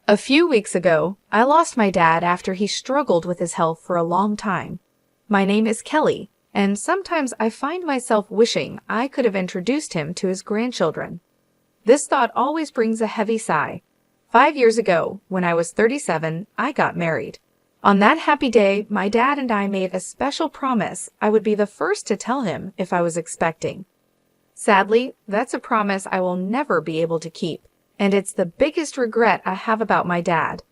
A few weeks ago, I lost my dad after he struggled with his health for a long time. My name is Kelly, and sometimes I find myself wishing I could have introduced him to his grandchildren. This thought always brings a heavy sigh. 5 years ago, when I was 37, I got married. On that happy day, my dad and I made a special promise I would be the first to tell him if I was expecting. Sadly, that's a promise I will never be able to keep, and it's the biggest regret I have about my dad.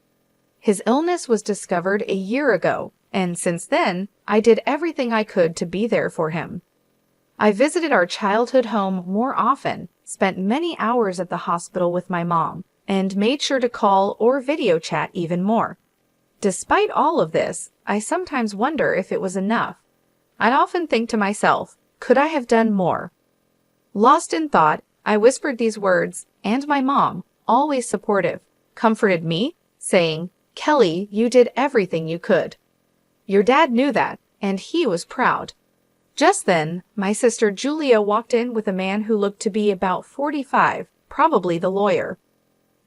His illness was discovered a year ago, and since then, I did everything I could to be there for him. I visited our childhood home more often, spent many hours at the hospital with my mom, and made sure to call or video chat even more. Despite all of this, I sometimes wonder if it was enough. I often think to myself, could I have done more? Lost in thought, I whispered these words, and my mom, always supportive, comforted me, saying, "Kelly, you did everything you could." Your dad knew that, and he was proud. Just then, my sister Julia walked in with a man who looked to be about 45, probably the lawyer.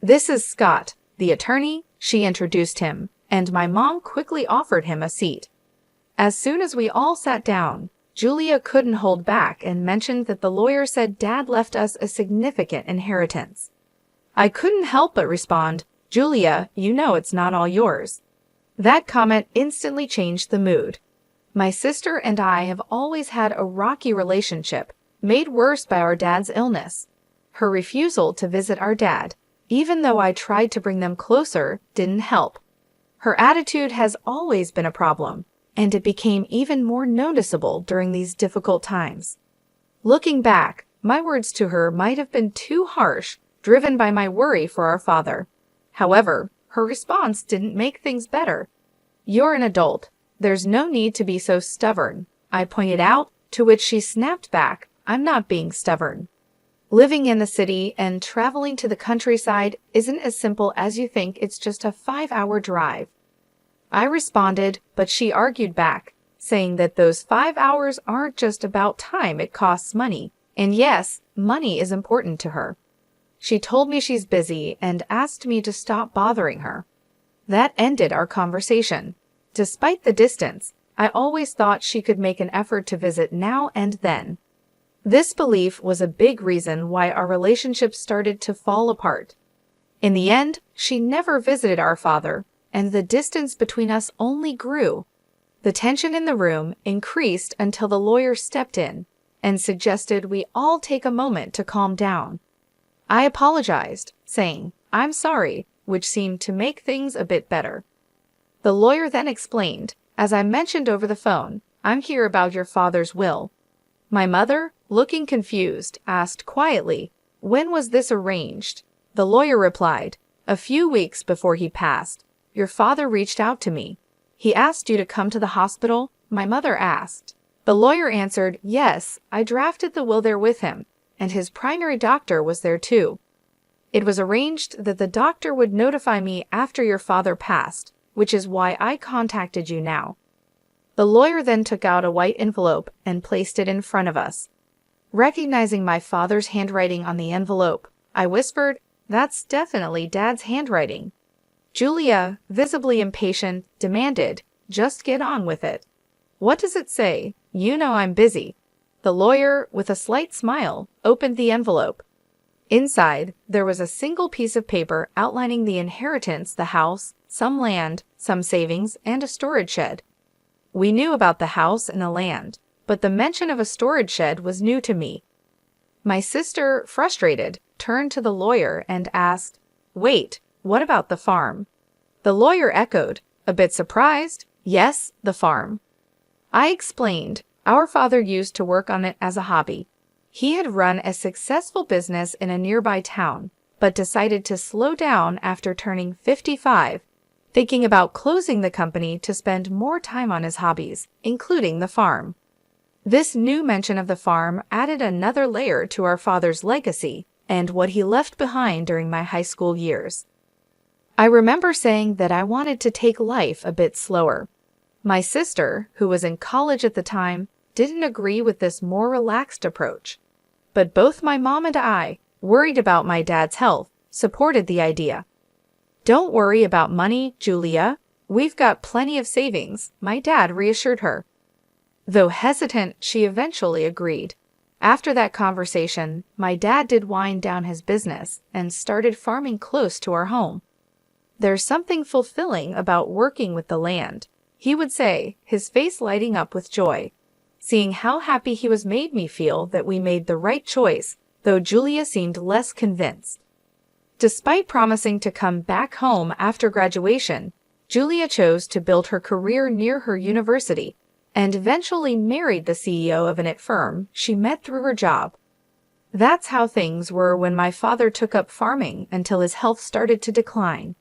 "This is Scott, the attorney," she introduced him, and my mom quickly offered him a seat. As soon as we all sat down, Julia couldn't hold back and mentioned that the lawyer said Dad left us a significant inheritance. I couldn't help but respond, "Julia, you know it's not all yours." That comment instantly changed the mood. My sister and I have always had a rocky relationship, made worse by our dad's illness. Her refusal to visit our dad, even though I tried to bring them closer, didn't help. Her attitude has always been a problem, and it became even more noticeable during these difficult times. Looking back, my words to her might have been too harsh, driven by my worry for our father. However, her response didn't make things better. "You're an adult. There's no need to be so stubborn," I pointed out, to which she snapped back, "I'm not being stubborn. Living in the city and traveling to the countryside isn't as simple as you think. It's just a 5-hour drive." I responded, but she argued back, saying that those 5 hours aren't just about time, it costs money. And yes, money is important to her. She told me she's busy and asked me to stop bothering her. That ended our conversation. Despite the distance, I always thought she could make an effort to visit now and then. This belief was a big reason why our relationship started to fall apart. In the end, she never visited our father, and the distance between us only grew. The tension in the room increased until the lawyer stepped in and suggested we all take a moment to calm down. I apologized, saying, "I'm sorry," which seemed to make things a bit better. The lawyer then explained, "As I mentioned over the phone, I'm here about your father's will." My mother, looking confused, asked quietly, "When was this arranged?" The lawyer replied, "A few weeks before he passed. Your father reached out to me. He asked you to come to the hospital?" My mother asked. The lawyer answered, "Yes, I drafted the will there with him, and his primary doctor was there too. It was arranged that the doctor would notify me after your father passed, which is why I contacted you now." The lawyer then took out a white envelope and placed it in front of us. Recognizing my father's handwriting on the envelope, I whispered, "That's definitely Dad's handwriting." Julia, visibly impatient, demanded, "Just get on with it." "What does it say? You know I'm busy." The lawyer, with a slight smile, opened the envelope. Inside, there was a single piece of paper outlining the inheritance, the house, some land, some savings, and a storage shed. We knew about the house and the land, but the mention of a storage shed was new to me. My sister, frustrated, turned to the lawyer and asked, "Wait, what about the farm?" The lawyer echoed, a bit surprised, "Yes, the farm." I explained, our father used to work on it as a hobby. He had run a successful business in a nearby town, but decided to slow down after turning 55, thinking about closing the company to spend more time on his hobbies, including the farm. This new mention of the farm added another layer to our father's legacy and what he left behind during my high school years. I remember saying that I wanted to take life a bit slower. My sister, who was in college at the time, didn't agree with this more relaxed approach. But both my mom and I, worried about my dad's health, supported the idea. "Don't worry about money, Julia. We've got plenty of savings," my dad reassured her. Though hesitant, she eventually agreed. After that conversation, my dad did wind down his business and started farming close to our home. "There's something fulfilling about working with the land," he would say, his face lighting up with joy. Seeing how happy he was made me feel that we made the right choice, though Julia seemed less convinced. Despite promising to come back home after graduation, Julia chose to build her career near her university and eventually married the CEO of an IT firm she met through her job. That's how things were when my father took up farming until his health started to decline.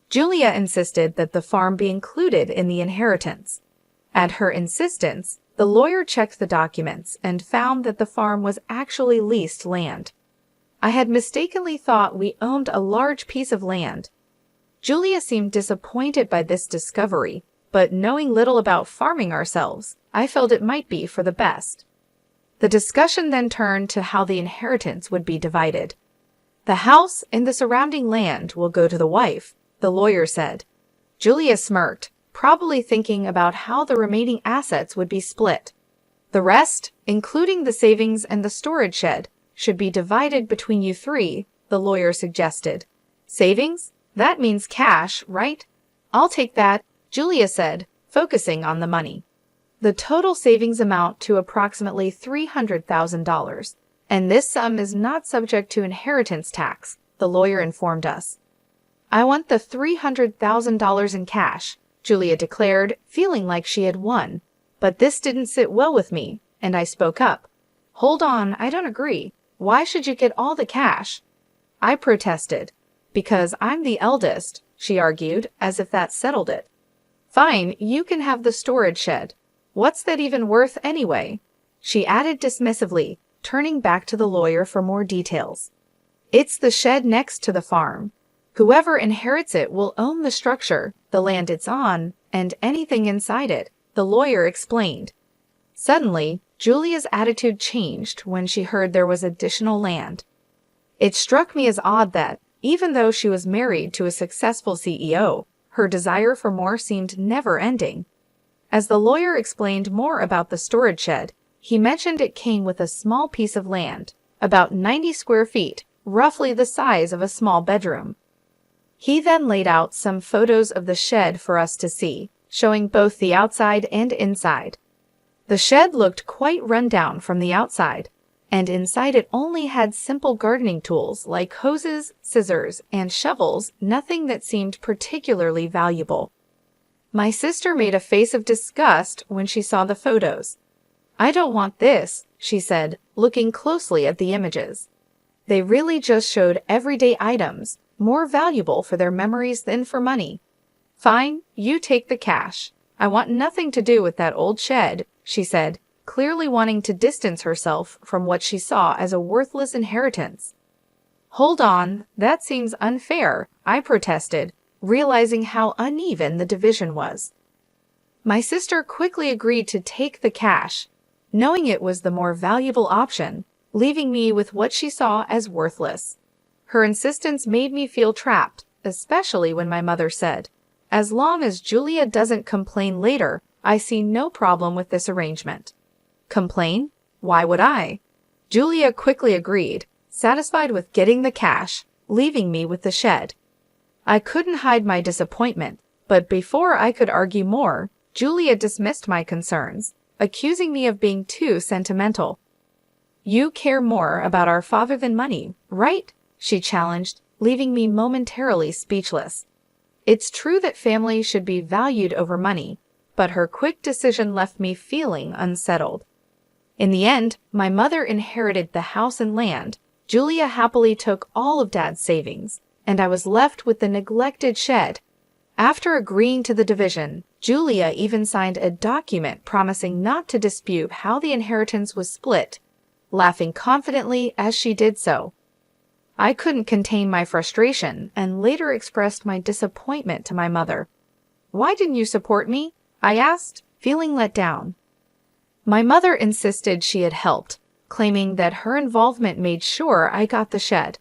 Julia insisted that the farm be included in the inheritance. At her insistence, the lawyer checked the documents and found that the farm was actually leased land. I had mistakenly thought we owned a large piece of land. Julia seemed disappointed by this discovery, but knowing little about farming ourselves, I felt it might be for the best. The discussion then turned to how the inheritance would be divided. "The house and the surrounding land will go to the wife," the lawyer said. Julia smirked, probably thinking about how the remaining assets would be split. "The rest, including the savings and the storage shed, should be divided between you three," the lawyer suggested. "Savings? That means cash, right?" "I'll take that," Julia said, focusing on the money. "The total savings amount to approximately $300,000, and this sum is not subject to inheritance tax," the lawyer informed us. "I want the $300,000 in cash," Julia declared, feeling like she had won. But this didn't sit well with me, and I spoke up. "Hold on, I don't agree. Why should you get all the cash?" I protested. "Because I'm the eldest," she argued, as if that settled it. "Fine, you can have the storage shed. What's that even worth anyway?" she added dismissively, turning back to the lawyer for more details. "It's the shed next to the farm. Whoever inherits it will own the structure, the land it's on, and anything inside it," the lawyer explained. Suddenly, Julia's attitude changed when she heard there was additional land. It struck me as odd that, even though she was married to a successful CEO, her desire for more seemed never-ending. As the lawyer explained more about the storage shed, he mentioned it came with a small piece of land, about 90 square feet, roughly the size of a small bedroom. He then laid out some photos of the shed for us to see, showing both the outside and inside. The shed looked quite run down from the outside, and inside it only had simple gardening tools like hoses, scissors, and shovels, nothing that seemed particularly valuable. My sister made a face of disgust when she saw the photos. "I don't want this," she said, looking closely at the images. They really just showed everyday items, more valuable for their memories than for money. "Fine, you take the cash. I want nothing to do with that old shed," she said, clearly wanting to distance herself from what she saw as a worthless inheritance. "Hold on, that seems unfair," I protested, realizing how uneven the division was. My sister quickly agreed to take the cash, knowing it was the more valuable option, leaving me with what she saw as worthless. Her insistence made me feel trapped, especially when my mother said, "As long as Julia doesn't complain later, I see no problem with this arrangement." Complain? Why would I? Julia quickly agreed, satisfied with getting the cash, leaving me with the shed. I couldn't hide my disappointment, but before I could argue more, Julia dismissed my concerns, accusing me of being too sentimental. "You care more about our father than money, right?" she challenged, leaving me momentarily speechless. It's true that family should be valued over money, but her quick decision left me feeling unsettled. In the end, my mother inherited the house and land, Julia happily took all of Dad's savings, and I was left with the neglected shed. After agreeing to the division, Julia even signed a document promising not to dispute how the inheritance was split, laughing confidently as she did so. I couldn't contain my frustration and later expressed my disappointment to my mother. "Why didn't you support me?" I asked, feeling let down. My mother insisted she had helped, claiming that her involvement made sure I got the shed.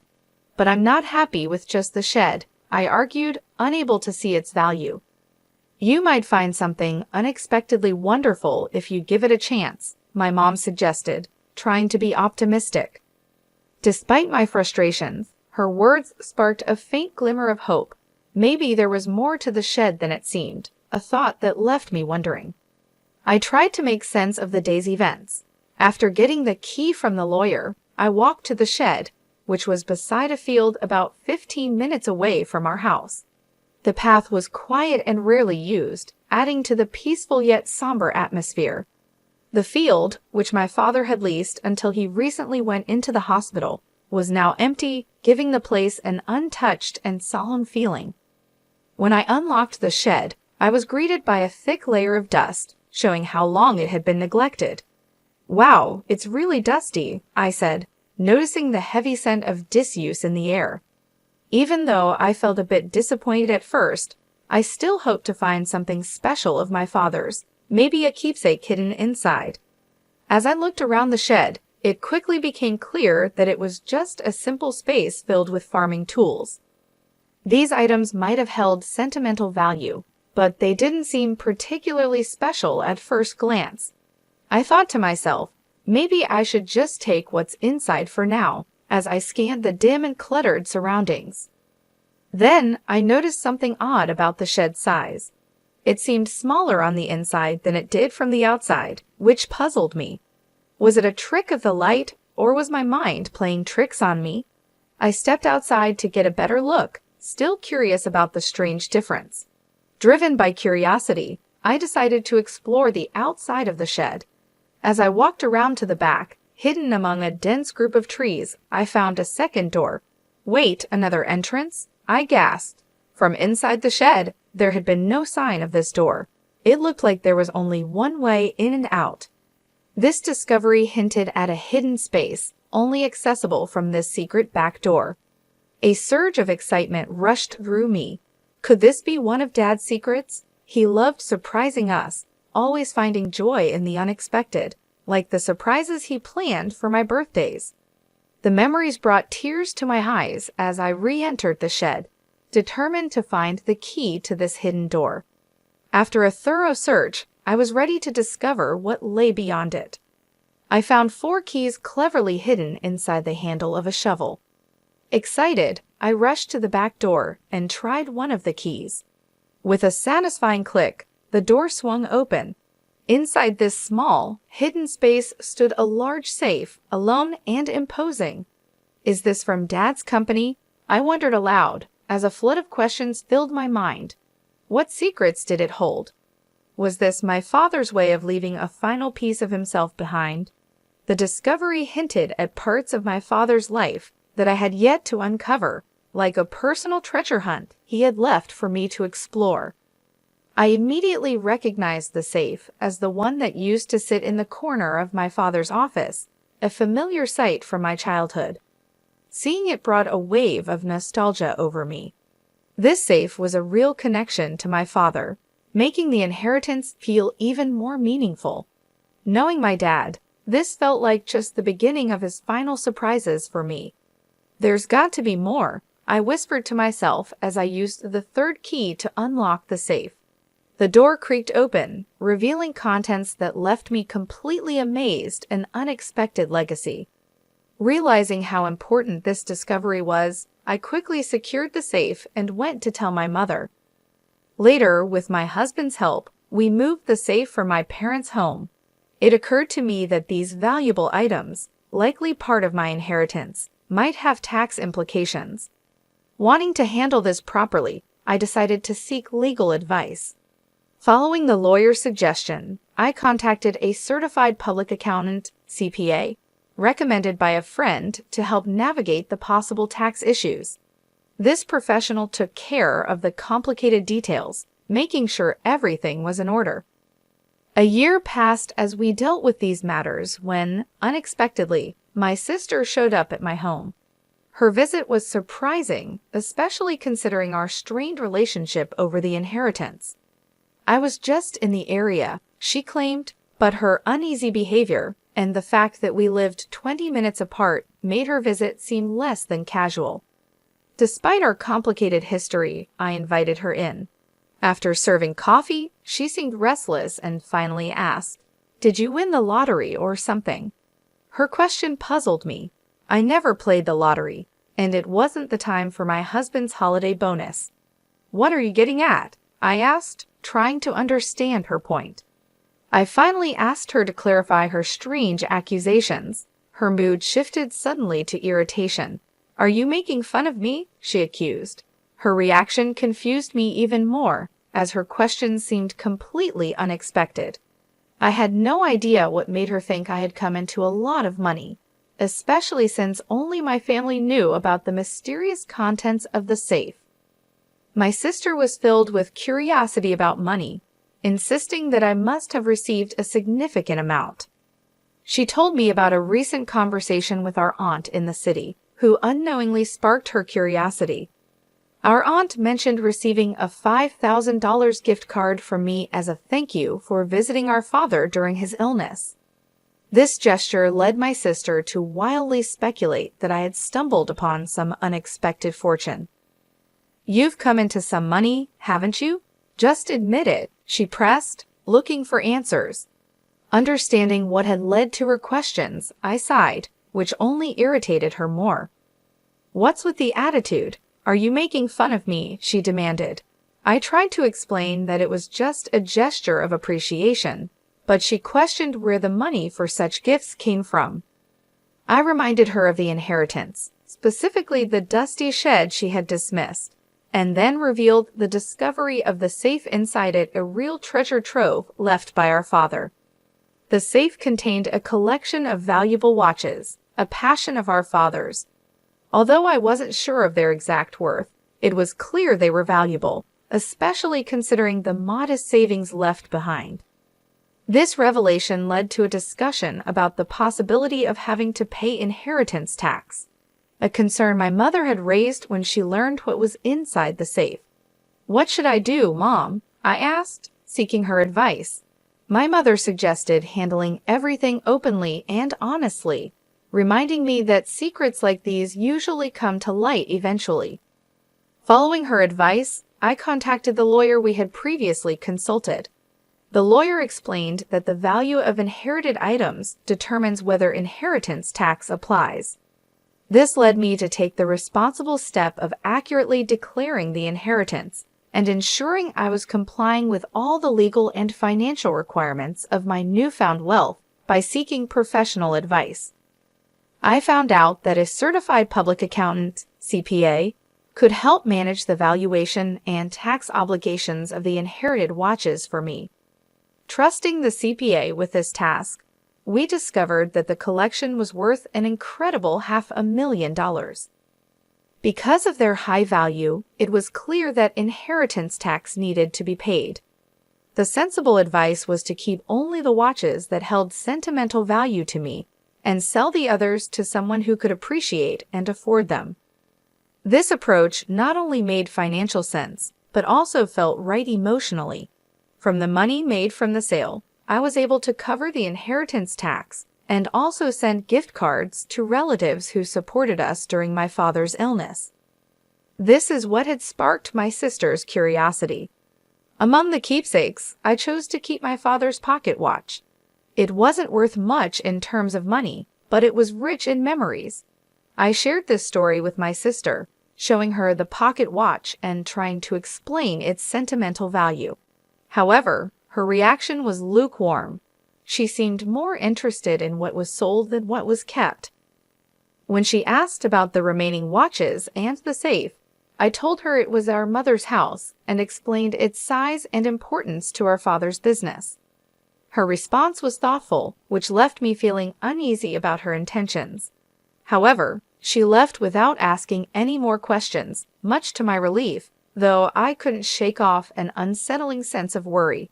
"But I'm not happy with just the shed," I argued, unable to see its value. You might find something unexpectedly wonderful if you give it a chance, my mom suggested, trying to be optimistic. Despite my frustrations, her words sparked a faint glimmer of hope. Maybe there was more to the shed than it seemed, a thought that left me wondering. I tried to make sense of the day's events. After getting the key from the lawyer, I walked to the shed, which was beside a field about 15 minutes away from our house. The path was quiet and rarely used, adding to the peaceful yet somber atmosphere. The field, which my father had leased until he recently went into the hospital, was now empty, giving the place an untouched and solemn feeling. When I unlocked the shed, I was greeted by a thick layer of dust, showing how long it had been neglected. "Wow, it's really dusty," I said, noticing the heavy scent of disuse in the air. Even though I felt a bit disappointed at first, I still hoped to find something special of my father's, maybe a keepsake hidden inside. As I looked around the shed, it quickly became clear that it was just a simple space filled with farming tools. These items might have held sentimental value, but they didn't seem particularly special at first glance. I thought to myself, maybe I should just take what's inside for now, as I scanned the dim and cluttered surroundings. Then I noticed something odd about the shed's size. It seemed smaller on the inside than it did from the outside, which puzzled me. Was it a trick of the light, or was my mind playing tricks on me? I stepped outside to get a better look, still curious about the strange difference. Driven by curiosity, I decided to explore the outside of the shed. As I walked around to the back, hidden among a dense group of trees, I found a second door. "Wait, another entrance?" I gasped. From inside the shed, there had been no sign of this door. It looked like there was only one way in and out. This discovery hinted at a hidden space, only accessible from this secret back door. A surge of excitement rushed through me. Could this be one of Dad's secrets? He loved surprising us, always finding joy in the unexpected, like the surprises he planned for my birthdays. The memories brought tears to my eyes as I re-entered the shed, determined to find the key to this hidden door. After a thorough search, I was ready to discover what lay beyond it. I found 4 keys cleverly hidden inside the handle of a shovel. Excited, I rushed to the back door and tried one of the keys. With a satisfying click, the door swung open. Inside this small, hidden space stood a large safe, alone and imposing. "Is this from Dad's company?" I wondered aloud, as a flood of questions filled my mind. What secrets did it hold? Was this my father's way of leaving a final piece of himself behind? The discovery hinted at parts of my father's life that I had yet to uncover, like a personal treasure hunt he had left for me to explore. I immediately recognized the safe as the one that used to sit in the corner of my father's office, a familiar sight from my childhood. Seeing it brought a wave of nostalgia over me. This safe was a real connection to my father, making the inheritance feel even more meaningful. Knowing my dad, this felt like just the beginning of his final surprises for me. "There's got to be more," I whispered to myself as I used the 3rd key to unlock the safe. The door creaked open, revealing contents that left me completely amazed, an unexpected legacy. Realizing how important this discovery was, I quickly secured the safe and went to tell my mother. Later, with my husband's help, we moved the safe from my parents' home. It occurred to me that these valuable items, likely part of my inheritance, might have tax implications. Wanting to handle this properly, I decided to seek legal advice. Following the lawyer's suggestion, I contacted a certified public accountant, CPA, recommended by a friend to help navigate the possible tax issues. This professional took care of the complicated details, making sure everything was in order. A year passed as we dealt with these matters when, unexpectedly, my sister showed up at my home. Her visit was surprising, especially considering our strained relationship over the inheritance. I was just in the area, she claimed, but her uneasy behavior and the fact that we lived 20 minutes apart made her visit seem less than casual. Despite our complicated history, I invited her in. After serving coffee, she seemed restless and finally asked, "Did you win the lottery or something?" Her question puzzled me. I never played the lottery, and it wasn't the time for my husband's holiday bonus. "What are you getting at?" I asked, trying to understand her point. I finally asked her to clarify her strange accusations. Her mood shifted suddenly to irritation. "Are you making fun of me?" she accused. Her reaction confused me even more, as her question seemed completely unexpected. I had no idea what made her think I had come into a lot of money, especially since only my family knew about the mysterious contents of the safe. My sister was filled with curiosity about money, insisting that I must have received a significant amount. She told me about a recent conversation with our aunt in the city, who unknowingly sparked her curiosity. Our aunt mentioned receiving a $5,000 gift card from me as a thank you for visiting our father during his illness. This gesture led my sister to wildly speculate that I had stumbled upon some unexpected fortune. "You've come into some money, haven't you? Just admit it," she pressed, looking for answers. Understanding what had led to her questions, I sighed, which only irritated her more. "What's with the attitude? Are you making fun of me?" she demanded. I tried to explain that it was just a gesture of appreciation, but she questioned where the money for such gifts came from. I reminded her of the inheritance, specifically the dusty shed she had dismissed, and then revealed the discovery of the safe inside it, a real treasure trove left by our father. The safe contained a collection of valuable watches, a passion of our father's. Although I wasn't sure of their exact worth, it was clear they were valuable, especially considering the modest savings left behind. This revelation led to a discussion about the possibility of having to pay inheritance tax, a concern my mother had raised when she learned what was inside the safe. "What should I do, Mom?" I asked, seeking her advice. My mother suggested handling everything openly and honestly, reminding me that secrets like these usually come to light eventually. Following her advice, I contacted the lawyer we had previously consulted. The lawyer explained that the value of inherited items determines whether inheritance tax applies. This led me to take the responsible step of accurately declaring the inheritance and ensuring I was complying with all the legal and financial requirements of my newfound wealth by seeking professional advice. I found out that a certified public accountant, CPA, could help manage the valuation and tax obligations of the inherited watches for me. Trusting the CPA with this task, we discovered that the collection was worth an incredible $500,000. Because of their high value, it was clear that inheritance tax needed to be paid. The sensible advice was to keep only the watches that held sentimental value to me and sell the others to someone who could appreciate and afford them. This approach not only made financial sense, but also felt right emotionally. From the money made from the sale, I was able to cover the inheritance tax and also send gift cards to relatives who supported us during my father's illness. This is what had sparked my sister's curiosity. Among the keepsakes, I chose to keep my father's pocket watch. It wasn't worth much in terms of money, but it was rich in memories. I shared this story with my sister, showing her the pocket watch and trying to explain its sentimental value. However, her reaction was lukewarm. She seemed more interested in what was sold than what was kept. When she asked about the remaining watches and the safe, I told her it was our mother's house and explained its size and importance to our father's business. Her response was thoughtful, which left me feeling uneasy about her intentions. However, she left without asking any more questions, much to my relief, though I couldn't shake off an unsettling sense of worry.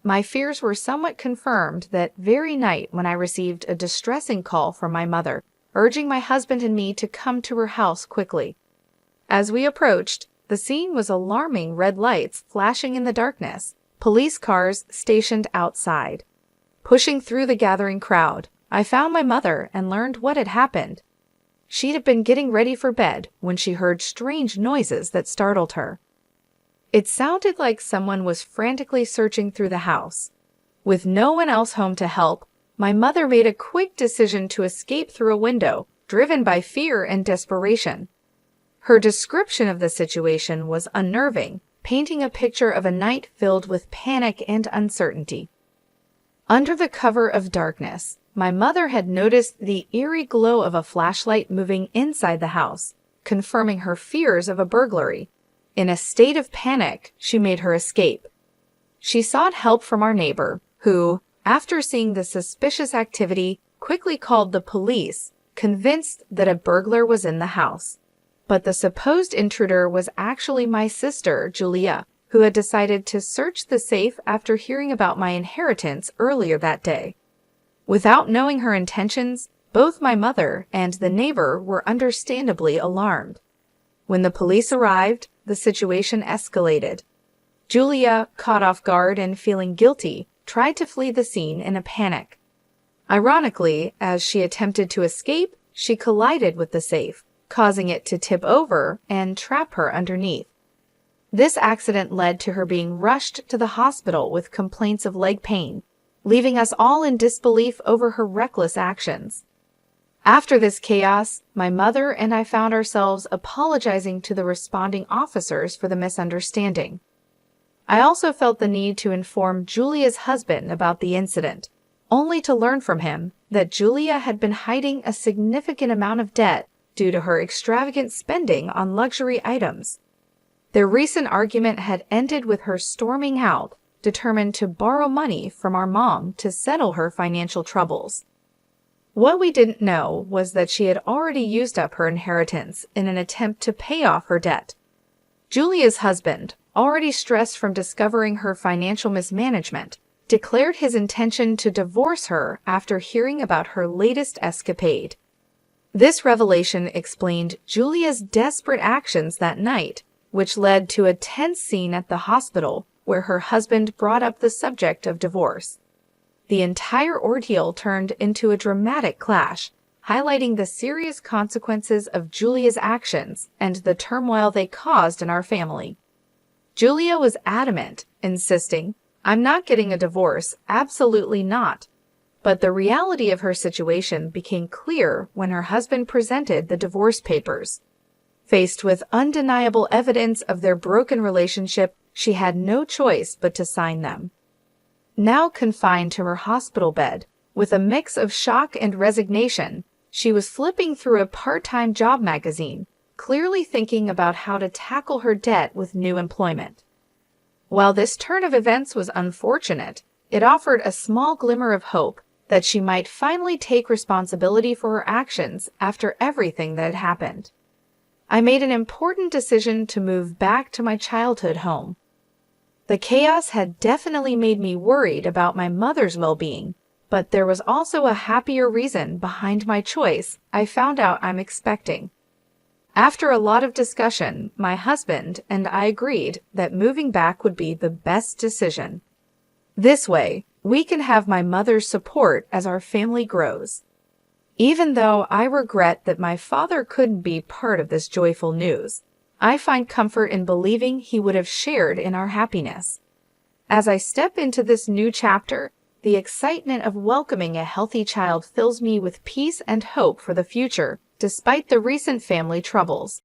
My fears were somewhat confirmed that very night when I received a distressing call from my mother, urging my husband and me to come to her house quickly. As we approached, the scene was alarming: red lights flashing in the darkness, police cars stationed outside. Pushing through the gathering crowd, I found my mother and learned what had happened. She'd have been getting ready for bed when she heard strange noises that startled her. It sounded like someone was frantically searching through the house. With no one else home to help, my mother made a quick decision to escape through a window, driven by fear and desperation. Her description of the situation was unnerving, painting a picture of a night filled with panic and uncertainty. Under the cover of darkness, my mother had noticed the eerie glow of a flashlight moving inside the house, confirming her fears of a burglary. In a state of panic, she made her escape. She sought help from our neighbor, who, after seeing the suspicious activity, quickly called the police, convinced that a burglar was in the house. But the supposed intruder was actually my sister, Julia, who had decided to search the safe after hearing about my inheritance earlier that day. Without knowing her intentions, both my mother and the neighbor were understandably alarmed. When the police arrived, the situation escalated. Julia, caught off guard and feeling guilty, tried to flee the scene in a panic. Ironically, as she attempted to escape, she collided with the safe, causing it to tip over and trap her underneath. This accident led to her being rushed to the hospital with complaints of leg pain, leaving us all in disbelief over her reckless actions. After this chaos, my mother and I found ourselves apologizing to the responding officers for the misunderstanding. I also felt the need to inform Julia's husband about the incident, only to learn from him that Julia had been hiding a significant amount of debt due to her extravagant spending on luxury items. Their recent argument had ended with her storming out, determined to borrow money from our mom to settle her financial troubles. What we didn't know was that she had already used up her inheritance in an attempt to pay off her debt. Julia's husband, already stressed from discovering her financial mismanagement, declared his intention to divorce her after hearing about her latest escapade. This revelation explained Julia's desperate actions that night, which led to a tense scene at the hospital where her husband brought up the subject of divorce. The entire ordeal turned into a dramatic clash, highlighting the serious consequences of Julia's actions and the turmoil they caused in our family. Julia was adamant, insisting, "I'm not getting a divorce, absolutely not." But the reality of her situation became clear when her husband presented the divorce papers. Faced with undeniable evidence of their broken relationship, she had no choice but to sign them. Now confined to her hospital bed, with a mix of shock and resignation, she was flipping through a part-time job magazine, clearly thinking about how to tackle her debt with new employment. While this turn of events was unfortunate, it offered a small glimmer of hope that she might finally take responsibility for her actions after everything that had happened. I made an important decision to move back to my childhood home. The chaos had definitely made me worried about my mother's well-being, but there was also a happier reason behind my choice I found out I'm expecting. After a lot of discussion, my husband and I agreed that moving back would be the best decision. This way, we can have my mother's support as our family grows. Even though I regret that my father couldn't be part of this joyful news, I find comfort in believing he would have shared in our happiness. As I step into this new chapter, the excitement of welcoming a healthy child fills me with peace and hope for the future, despite the recent family troubles.